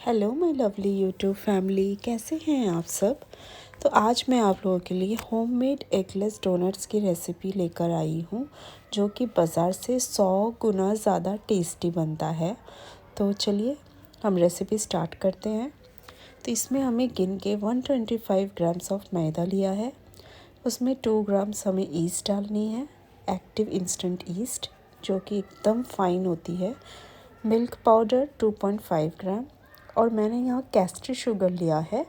Hello my lovely YouTube family, कैसे हैं आप सब। तो आज मैं आप लोगों के लिए होममेड एगलेस डोनट्स की रेसिपी लेकर आई हूँ, जो कि बाज़ार से 100 गुना ज़्यादा टेस्टी बनता है। तो चलिए हम रेसिपी स्टार्ट करते हैं। तो इसमें हमें गिन के 125 ग्राम्स ऑफ मैदा लिया है। उसमें 2 ग्राम्स हमें ईस्ट डालनी है, एक्टिव इंस्टेंट ईस्ट, जो कि एकदम फाइन होती है। मिल्क पाउडर 2.5 ग्राम और मैंने यहाँ कैस्टर शुगर लिया है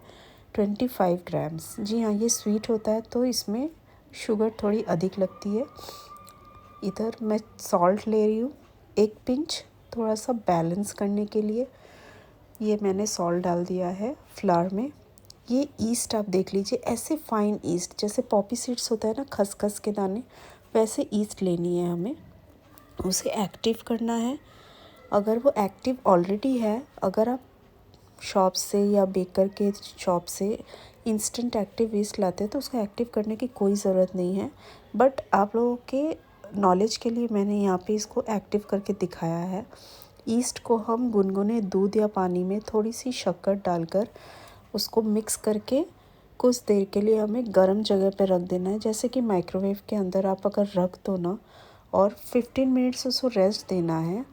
25 ग्राम्स। जी हाँ, ये स्वीट होता है तो इसमें शुगर थोड़ी अधिक लगती है। इधर मैं सॉल्ट ले रही हूँ 1 पिंच, थोड़ा सा बैलेंस करने के लिए। ये मैंने सॉल्ट डाल दिया है फ्लावर में। ये ईस्ट आप देख लीजिए, ऐसे फाइन ईस्ट, जैसे पॉपी सीड्स होता है ना, खसखस के दाने, वैसे ईस्ट लेनी है हमें। उसे एक्टिव करना है। अगर वो एक्टिव ऑलरेडी है, अगर आप शॉप से या बेकर के शॉप से इंस्टेंट एक्टिव ईस्ट लाते हैं तो उसको एक्टिव करने की कोई ज़रूरत नहीं है। बट आप लोगों के नॉलेज के लिए मैंने यहाँ पे इसको एक्टिव करके दिखाया है। ईस्ट को हम गुनगुने दूध या पानी में थोड़ी सी शक्कर डालकर उसको मिक्स करके कुछ देर के लिए हमें गर्म जगह पर रख देना है। जैसे कि माइक्रोवेव के अंदर आप अगर रख दो ना, और 15 मिनट्स उसको रेस्ट देना है।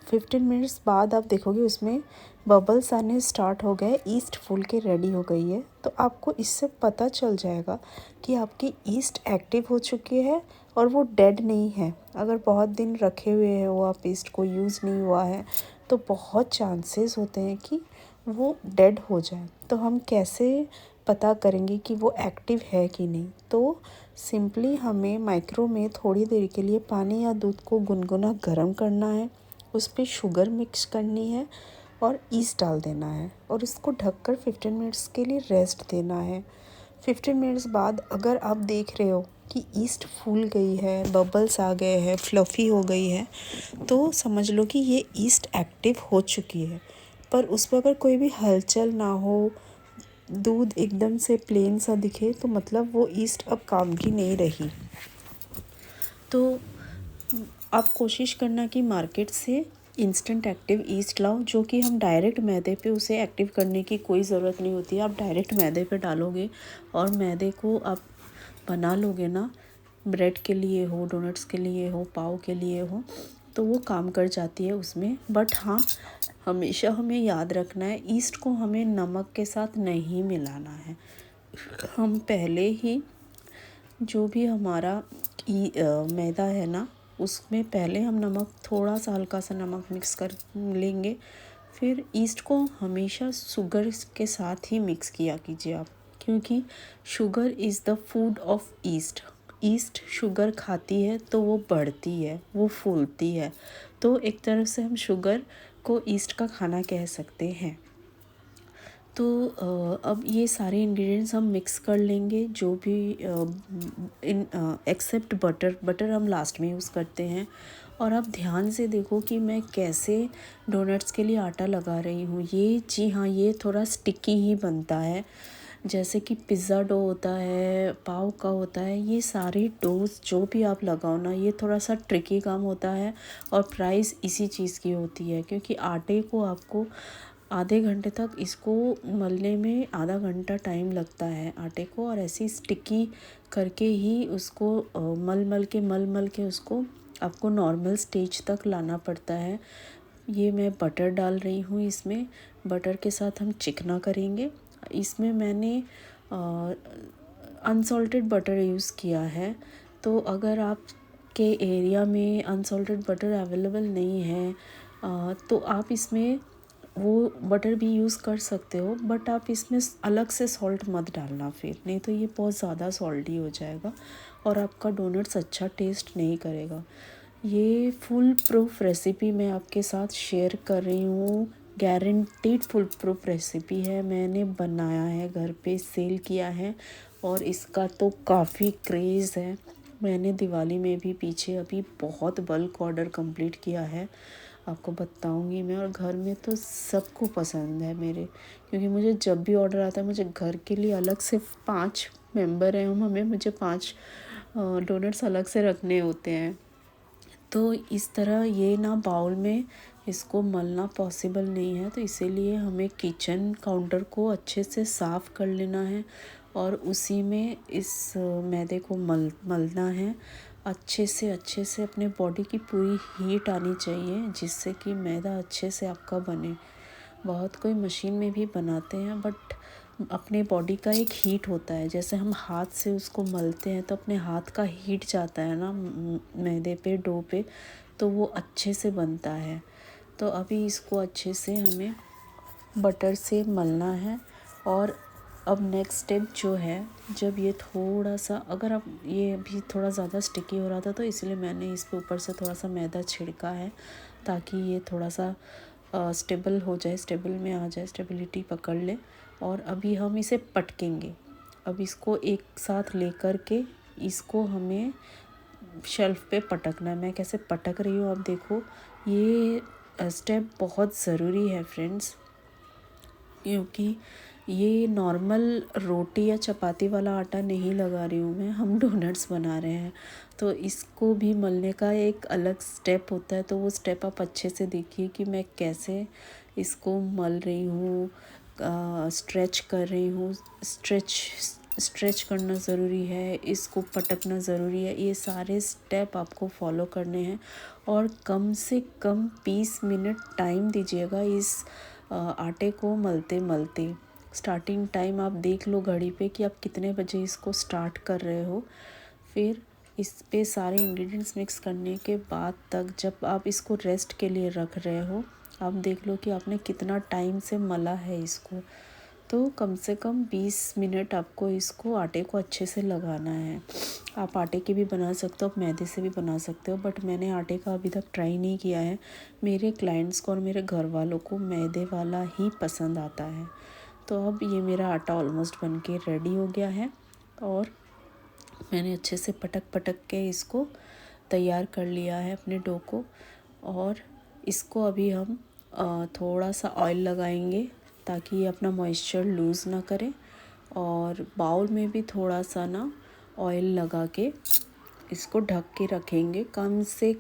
15 मिनट्स बाद आप देखोगे उसमें बबल्स आने स्टार्ट हो गए, ईस्ट फूल के रेडी हो गई है। तो आपको इससे पता चल जाएगा कि आपकी ईस्ट एक्टिव हो चुकी है और वो डेड नहीं है। अगर बहुत दिन रखे हुए हैं वो आप ईस्ट को यूज़ नहीं हुआ है तो बहुत चांसेस होते हैं कि वो डेड हो जाए। तो हम कैसे पता करेंगे कि वो एक्टिव है कि नहीं? तो सिंपली हमें माइक्रो में थोड़ी देर के लिए पानी या दूध को गुनगुना गर्म करना है, उस पर शुगर मिक्स करनी है और ईस्ट डाल देना है और इसको ढककर 15 मिनट्स के लिए रेस्ट देना है। 15 मिनट्स बाद अगर आप देख रहे हो कि ईस्ट फूल गई है, बबल्स आ गए हैं, फ्लफ़ी हो गई है, तो समझ लो कि ये ईस्ट एक्टिव हो चुकी है। पर उस पर अगर कोई भी हलचल ना हो, दूध एकदम से प्लेन सा दिखे, तो मतलब वो ईस्ट अब काम की नहीं रही। तो आप कोशिश करना कि मार्केट से इंस्टेंट एक्टिव ईस्ट लाओ, जो कि हम डायरेक्ट मैदे पे उसे एक्टिव करने की कोई ज़रूरत नहीं होती है। आप डायरेक्ट मैदे पे डालोगे और मैदे को आप बना लोगे ना, ब्रेड के लिए हो, डोनट्स के लिए हो, पाव के लिए हो, तो वो काम कर जाती है उसमें। बट हाँ, हमेशा हमें याद रखना है ईस्ट को हमें नमक के साथ नहीं मिलाना है। हम पहले ही जो भी हमारा मैदा है ना, उसमें पहले हम नमक, थोड़ा सा हल्का सा नमक मिक्स कर लेंगे। फिर ईस्ट को हमेशा शुगर के साथ ही मिक्स किया कीजिए आप, क्योंकि sugar is the food of east. East sugar खाती है तो वो बढ़ती है, वो फूलती है। तो एक तरह से हम शुगर को ईस्ट का खाना कह सकते हैं। तो अब ये सारे इंग्रेडिएंट्स हम मिक्स कर लेंगे, जो भी एक्सेप्ट बटर हम लास्ट में यूज़ करते हैं। और आप ध्यान से देखो कि मैं कैसे डोनट्स के लिए आटा लगा रही हूँ। ये, जी हाँ, ये थोड़ा स्टिकी ही बनता है, जैसे कि पिज़्ज़ा डो होता है, पाव का होता है। ये सारे डोज जो भी आप लगाओ ना, ये थोड़ा सा ट्रिकी काम होता है और प्राइस इसी चीज़ की होती है, क्योंकि आटे को आपको आधे घंटे तक इसको मलने में आधा घंटा टाइम लगता है आटे को, और ऐसी स्टिकी करके ही उसको मल मल के उसको आपको नॉर्मल स्टेज तक लाना पड़ता है। ये मैं बटर डाल रही हूँ इसमें, बटर के साथ हम चिकना करेंगे। इसमें मैंने अनसॉल्टेड बटर यूज़ किया है। तो अगर आप के एरिया में अनसॉल्टेड बटर अवेलेबल नहीं है तो आप इसमें वो बटर भी यूज़ कर सकते हो, बट आप इसमें अलग से सॉल्ट मत डालना, फिर नहीं तो ये बहुत ज़्यादा सॉल्टी हो जाएगा और आपका डोनट्स अच्छा टेस्ट नहीं करेगा। ये फुल प्रूफ रेसिपी मैं आपके साथ शेयर कर रही हूँ, गारंटीड फुल प्रूफ रेसिपी है। मैंने बनाया है, घर पे सेल किया है और इसका तो काफ़ी क्रेज़ है। मैंने दिवाली में भी पीछे अभी बहुत बल्क ऑर्डर कंप्लीट किया है, आपको बताऊंगी मैं। और घर में तो सबको पसंद है मेरे, क्योंकि मुझे जब भी ऑर्डर आता है, मुझे घर के लिए अलग से 5 मेंबर हैं हम, हमें मुझे 5 डोनट्स अलग से रखने होते हैं। तो इस तरह ये ना बाउल में इसको मलना पॉसिबल नहीं है, तो इसीलिए हमें किचन काउंटर को अच्छे से साफ़ कर लेना है और उसी में इस मैदे को मलना है। अच्छे से अपने बॉडी की पूरी हीट आनी चाहिए जिससे कि मैदा अच्छे से आपका बने। बहुत कोई मशीन में भी बनाते हैं, बट अपने बॉडी का एक हीट होता है। जैसे हम हाथ से उसको मलते हैं तो अपने हाथ का हीट जाता है ना मैदे पे, डो पे, तो वो अच्छे से बनता है। तो अभी इसको अच्छे से हमें बटर से मलना है। और अब नेक्स्ट स्टेप जो है, जब ये थोड़ा सा, अगर आप ये भी थोड़ा ज़्यादा स्टिकी हो रहा था तो इसलिए मैंने इसके ऊपर से थोड़ा सा मैदा छिड़का है ताकि ये थोड़ा सा स्टेबल हो जाए, स्टेबल में आ जाए, स्टेबिलिटी पकड़ ले। और अभी हम इसे पटकेंगे। अब इसको एक साथ लेकर के इसको हमें शेल्फ पे पटकना है। मैं कैसे पटक रही हूँ आप देखो। ये स्टेप बहुत ज़रूरी है फ्रेंड्स, क्योंकि ये नॉर्मल रोटी या चपाती वाला आटा नहीं लगा रही हूँ मैं, हम डोनट्स बना रहे हैं। तो इसको भी मलने का एक अलग स्टेप होता है, तो वो स्टेप आप अच्छे से देखिए कि मैं कैसे इसको मल रही हूँ, स्ट्रेच कर रही हूँ। स्ट्रेच करना ज़रूरी है, इसको पटकना ज़रूरी है। ये सारे स्टेप आपको फॉलो करने हैं और कम से कम 20 मिनट टाइम दीजिएगा इस आटे को मलते मलते। स्टार्टिंग टाइम आप देख लो घड़ी पे कि आप कितने बजे इसको स्टार्ट कर रहे हो। फिर इस पे सारे इंग्रेडिएंट्स मिक्स करने के बाद तक जब आप इसको रेस्ट के लिए रख रहे हो, आप देख लो कि आपने कितना टाइम से मला है इसको। तो कम से कम 20 मिनट आपको इसको आटे को अच्छे से लगाना है। आप आटे की भी बना सकते हो, आप मैदे से भी बना सकते हो, बट मैंने आटे का अभी तक ट्राई नहीं किया है। मेरे क्लाइंट्स को और मेरे घर वालों को मैदे वाला ही पसंद आता है। तो अब ये मेरा आटा ऑलमोस्ट बन के रेडी हो गया है और मैंने अच्छे से पटक पटक के इसको तैयार कर लिया है अपने डो को। और इसको अभी हम थोड़ा सा ऑयल लगाएंगे ताकि ये अपना मॉइस्चर लूज़ ना करे। और बाउल में भी थोड़ा सा ना ऑयल लगा के इसको ढक के रखेंगे। कम से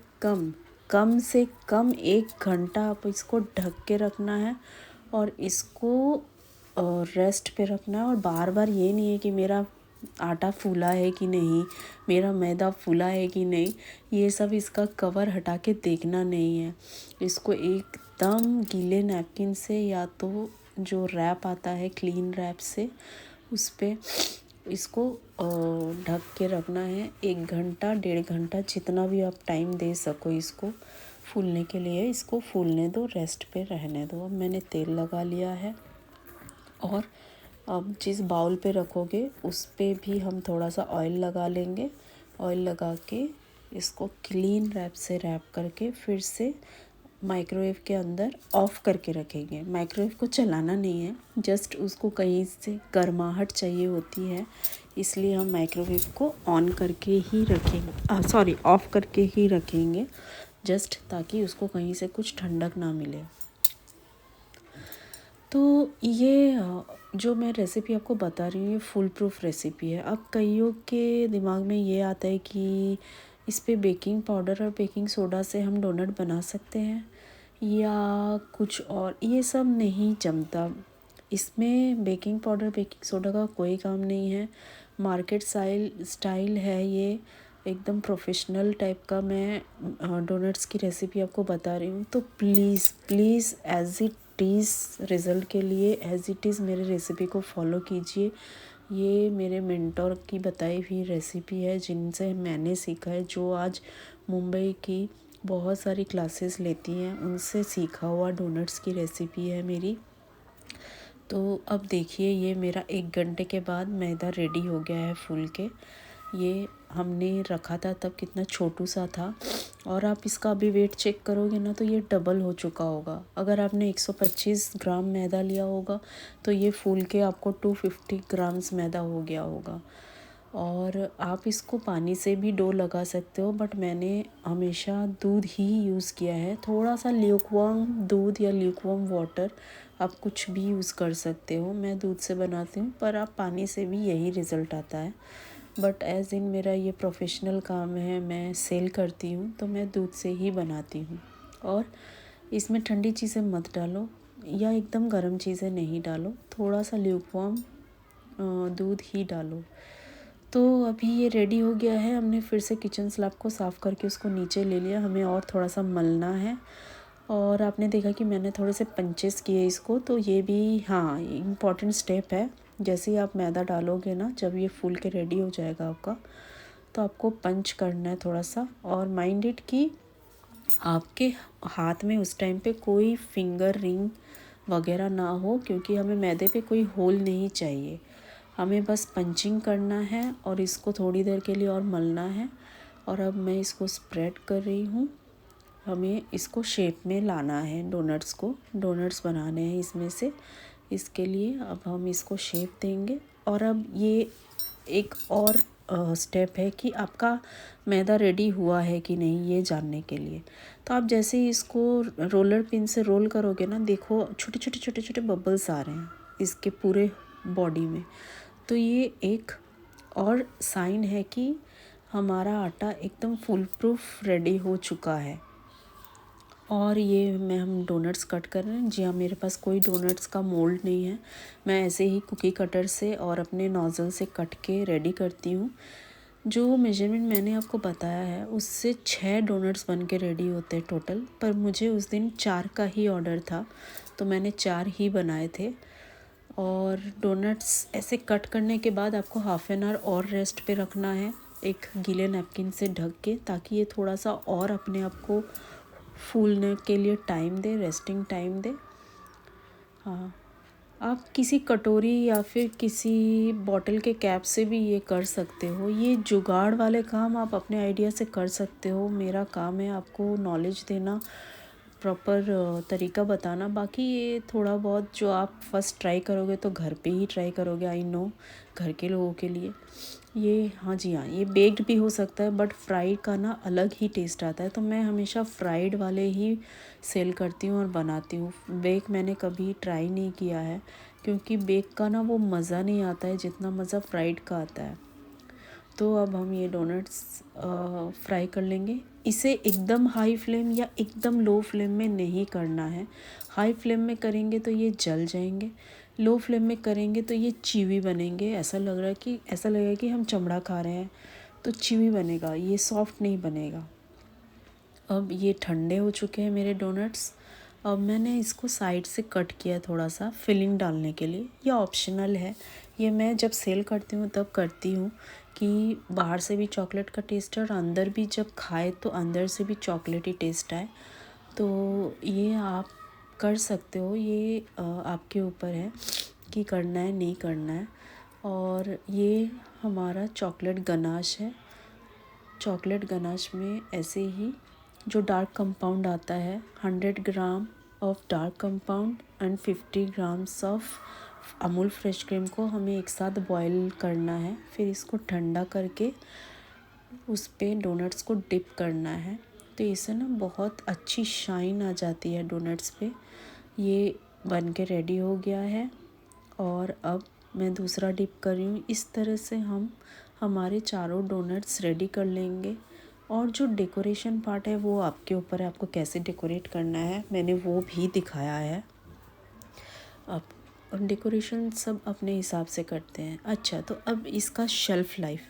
कम 1 घंटा आप इसको ढक के रखना है और इसको रेस्ट पे रखना है। और बार बार ये नहीं है कि मेरा आटा फूला है कि नहीं, मेरा मैदा फूला है कि नहीं, ये सब इसका कवर हटा के देखना नहीं है। इसको एकदम गीले नैपकिन से या तो जो रैप आता है क्लीन रैप से, उस पर इसको ढक के रखना है 1 घंटा 1.5 घंटा, जितना भी आप टाइम दे सको इसको फूलने के लिए। इसको फूलने दो, रेस्ट पे रहने दो। अब मैंने तेल लगा लिया है और अब जिस बाउल पे रखोगे उस पे भी हम थोड़ा सा ऑयल लगा लेंगे। ऑयल लगा के इसको क्लीन रैप से रैप करके फिर से माइक्रोवेव के अंदर ऑफ़ करके रखेंगे। माइक्रोवेव को चलाना नहीं है, जस्ट उसको कहीं से गर्माहट चाहिए होती है, इसलिए हम माइक्रोवेव को ऑन करके ही रखेंगे, ऑफ़ करके ही रखेंगे, जस्ट ताकि उसको कहीं से कुछ ठंडक ना मिले। तो ये जो मैं रेसिपी आपको बता रही हूँ ये फुल प्रूफ रेसिपी है। अब कईयों के दिमाग में ये आता है कि इस पे बेकिंग पाउडर और बेकिंग सोडा से हम डोनट बना सकते हैं या कुछ और, ये सब नहीं जमता। इसमें बेकिंग पाउडर बेकिंग सोडा का कोई काम नहीं है। मार्केट स्टाइल है ये, एकदम प्रोफेशनल टाइप का मैं डोनट्स की रेसिपी आपको बता रही हूँ। तो please please as it is result के लिए एज इट इज़ मेरे रेसिपी को फॉलो कीजिए। ये मेरे मेंटोर की बताई हुई रेसिपी है जिनसे मैंने सीखा है, जो आज मुंबई की बहुत सारी क्लासेस लेती हैं, उनसे सीखा हुआ डोनट्स की रेसिपी है मेरी। तो अब देखिए ये मेरा 1 घंटे के बाद मैदा रेडी हो गया है फूल के। ये हमने रखा था तब कितना छोटू सा था, और आप इसका अभी वेट चेक करोगे ना तो ये डबल हो चुका होगा। अगर आपने 125 ग्राम मैदा लिया होगा तो ये फूल के आपको 250 ग्राम्स मैदा हो गया होगा। और आप इसको पानी से भी डो लगा सकते हो, बट मैंने हमेशा दूध ही यूज़ किया है। थोड़ा सा ल्यूकवार्म दूध या ल्यूकवार्म वाटर, आप कुछ भी यूज़ कर सकते हो। मैं दूध से बनाती हूँ, पर आप पानी से भी यही रिज़ल्ट आता है। बट एज़ इन मेरा ये प्रोफेशनल काम है, मैं सेल करती हूँ, तो मैं दूध से ही बनाती हूँ। और इसमें ठंडी चीज़ें मत डालो या एकदम गर्म चीज़ें नहीं डालो, थोड़ा सा ल्यूकवार्म दूध ही डालो। तो अभी ये रेडी हो गया है। हमने फिर से किचन स्लैब को साफ़ करके उसको नीचे ले लिया। हमें और थोड़ा सा मलना है और आपने देखा कि मैंने थोड़े से पंचेस किए इसको, तो ये भी हाँ इम्पॉर्टेंट स्टेप है। जैसे ही आप मैदा डालोगे ना, जब ये फूल के रेडी हो जाएगा आपका, तो आपको पंच करना है थोड़ा सा। और माइंड इट कि आपके हाथ में उस टाइम पे कोई फिंगर रिंग वगैरह ना हो, क्योंकि हमें मैदे पे कोई होल नहीं चाहिए। हमें बस पंचिंग करना है और इसको थोड़ी देर के लिए और मलना है। और अब मैं इसको स्प्रेड कर रही हूँ। हमें इसको शेप में लाना है, डोनट्स बनाने हैं इसमें से। इसके लिए अब हम इसको शेप देंगे। और अब ये एक और स्टेप है कि आपका मैदा रेडी हुआ है कि नहीं, ये जानने के लिए। तो आप जैसे ही इसको रोलर पिन से रोल करोगे ना, देखो छोटे छोटे छोटे छोटे बबल्स आ रहे हैं इसके पूरे बॉडी में। तो ये एक और साइन है कि हमारा आटा एकदम फुल प्रूफ रेडी हो चुका है। और ये हम डोनट्स कट कर रहे हैं। जी हाँ, मेरे पास कोई डोनट्स का मोल्ड नहीं है। मैं ऐसे ही कुकी कटर से और अपने नोज़ल से कट के रेडी करती हूँ। जो मेजरमेंट मैंने आपको बताया है उससे 6 डोनट्स बन के रेडी होते हैं टोटल, पर मुझे उस दिन 4 का ही ऑर्डर था, तो मैंने 4 ही बनाए थे। और डोनट्स ऐसे कट करने के बाद आपको हाफ़ एन आवर और रेस्ट पे रखना है, एक गीले नैपकिन से ढक के, ताकि ये थोड़ा सा और अपने आप को फूलने के लिए टाइम दे, रेस्टिंग टाइम दे। हाँ, आप किसी कटोरी या फिर किसी बॉटल के कैप से भी ये कर सकते हो। ये जुगाड़ वाले काम आप अपने आइडिया से कर सकते हो। मेरा काम है आपको नॉलेज देना, प्रॉपर तरीका बताना। बाकी ये थोड़ा बहुत जो आप फर्स्ट ट्राई करोगे तो घर पे ही ट्राई करोगे, आई नो, घर के लोगों के लिए ये। हाँ जी हाँ, ये बेक्ड भी हो सकता है, बट फ्राइड का ना अलग ही टेस्ट आता है। तो मैं हमेशा फ्राइड वाले ही सेल करती हूँ और बनाती हूँ। बेक मैंने कभी ट्राई नहीं किया है, क्योंकि बेक का ना वो मज़ा नहीं आता है जितना मज़ा फ्राइड का आता है। तो अब हम ये डोनट्स फ्राई कर लेंगे। इसे एकदम हाई फ्लेम या एकदम लो फ्लेम में नहीं करना है। हाई फ्लेम में करेंगे तो ये जल जाएंगे, लो फ्लेम में करेंगे तो ये चीवी बनेंगे। ऐसा लगेगा कि हम चमड़ा खा रहे हैं, तो चीवी बनेगा, ये सॉफ्ट नहीं बनेगा। अब ये ठंडे हो चुके हैं मेरे डोनट्स। अब मैंने इसको साइड से कट किया थोड़ा सा फिलिंग डालने के लिए। ये ऑप्शनल है, ये मैं जब सेल करती हूँ तब करती हूँ कि बाहर से भी चॉकलेट का टेस्ट है और अंदर भी जब खाए तो अंदर से भी चॉकलेटी टेस्ट आए। तो ये आप कर सकते हो, ये आपके ऊपर है कि करना है नहीं करना है। और ये हमारा चॉकलेट गनाश है। चॉकलेट गनाश में ऐसे ही जो डार्क कंपाउंड आता है, 100 gram of dark compound and 50 grams of Amul fresh cream को हमें एक साथ बॉईल करना है। फिर इसको ठंडा करके उस पे डोनट्स को डिप करना है। तो इससे ना बहुत अच्छी शाइन आ जाती है डोनट्स पे। ये बन के रेडी हो गया है और अब मैं दूसरा डिप कर रही हूँ। इस तरह से हम हमारे चारों डोनट्स रेडी कर लेंगे। और जो डेकोरेशन पार्ट है वो आपके ऊपर है, आपको कैसे डेकोरेट करना है, मैंने वो भी दिखाया है। अब डेकोरेशन सब अपने हिसाब से करते हैं। अच्छा, तो अब इसका शेल्फ़ लाइफ।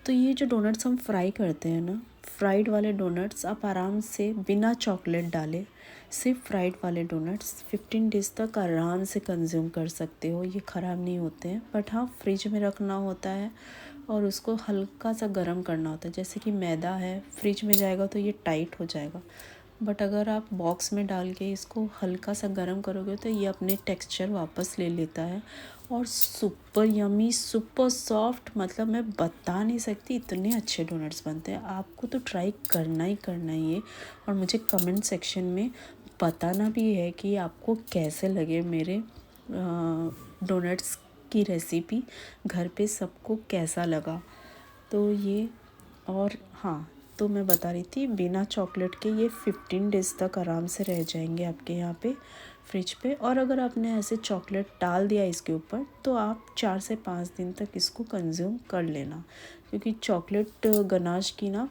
तो ये जो डोनट्स हम फ्राई करते हैं ना, फ्राइड वाले डोनट्स आप आराम से बिना चॉकलेट डाले सिर्फ फ्राइड वाले डोनट्स 15 डेज़ तक आराम से कंज्यूम कर सकते हो। ये ख़राब नहीं होते हैं, बट हाँ फ्रिज में रखना होता है और उसको हल्का सा गर्म करना होता है। जैसे कि मैदा है, फ्रिज में जाएगा तो ये टाइट हो जाएगा, बट अगर आप बॉक्स में डाल के इसको हल्का सा गर्म करोगे तो ये अपने टेक्सचर वापस ले लेता है। और सुपर यमी, सुपर सॉफ्ट, मतलब मैं बता नहीं सकती इतने अच्छे डोनट्स बनते हैं। आपको तो ट्राई करना ही करना है ये, और मुझे कमेंट सेक्शन में बताना भी है कि आपको कैसे लगे मेरे डोनट्स की रेसिपी, घर पे सबको कैसा लगा। तो ये, और हाँ, तो मैं बता रही थी बिना चॉकलेट के ये 15 डेज़ तक आराम से रह जाएंगे आपके यहाँ पे फ्रिज पे। और अगर आपने ऐसे चॉकलेट डाल दिया इसके ऊपर तो आप 4 से 5 दिन तक इसको कंज्यूम कर लेना, क्योंकि चॉकलेट गनाश की ना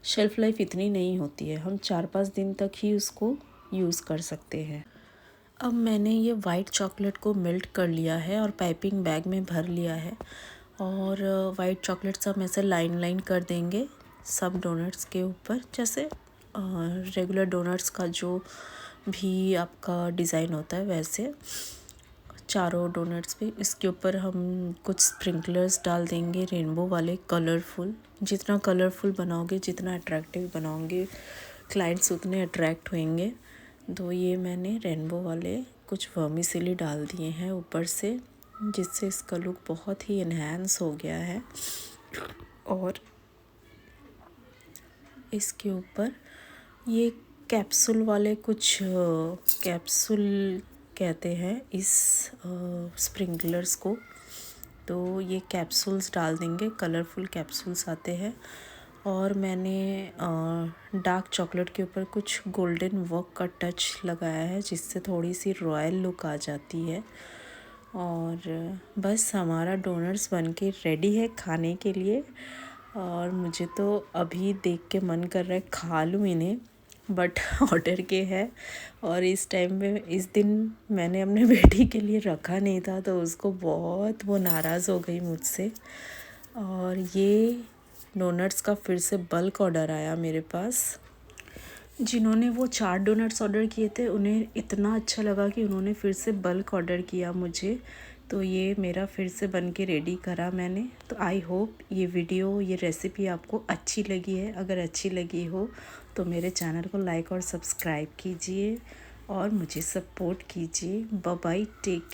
शेल्फ़ लाइफ इतनी नहीं होती है। हम 4-5 दिन तक ही उसको यूज़ कर सकते हैं। अब मैंने ये वाइट चॉकलेट को मेल्ट कर लिया है और पाइपिंग बैग में भर लिया है। और वाइट चॉकलेट सब ऐसे लाइन लाइन कर देंगे सब डोनट्स के ऊपर, जैसे रेगुलर डोनट्स का जो भी आपका डिज़ाइन होता है वैसे चारों डोनट्स पे। इसके ऊपर हम कुछ स्प्रिंकलर्स डाल देंगे रेनबो वाले कलरफुल। जितना कलरफुल बनाओगे, जितना अट्रैक्टिव बनाओगे, क्लाइंट्स उतने अट्रैक्ट होंगे। तो ये मैंने रेनबो वाले कुछ वर्मिसेली डाल दिए हैं ऊपर से, जिससे इसका लुक बहुत ही इन्हेंस हो गया है। और इसके ऊपर ये कैप्सूल वाले कुछ कैप्सूल कहते हैं इस स्प्रिंकलर्स को, तो ये कैप्सूल्स डाल देंगे, कलरफुल कैप्सूल्स आते हैं। और मैंने डार्क चॉकलेट के ऊपर कुछ गोल्डन वर्क का टच लगाया है, जिससे थोड़ी सी रॉयल लुक आ जाती है। और बस हमारा डोनट्स बनके रेडी है खाने के लिए। और मुझे तो अभी देख के मन कर रहा है खा लूँ इन्हें, बट ऑर्डर के है। और इस टाइम में इस दिन मैंने अपने बेटी के लिए रखा नहीं था, तो उसको बहुत वो नाराज़ हो गई मुझसे। और ये डोनट्स का फिर से बल्क ऑर्डर आया मेरे पास। जिन्होंने वो 4 डोनट्स ऑर्डर किए थे उन्हें इतना अच्छा लगा कि उन्होंने फिर से बल्क ऑर्डर किया मुझे। तो ये मेरा फिर से बन के रेडी करा मैंने। तो आई होप ये वीडियो, ये रेसिपी आपको अच्छी लगी है। अगर अच्छी लगी हो तो मेरे चैनल को लाइक और सब्सक्राइब कीजिए और मुझे सपोर्ट कीजिए। Bye bye, take care.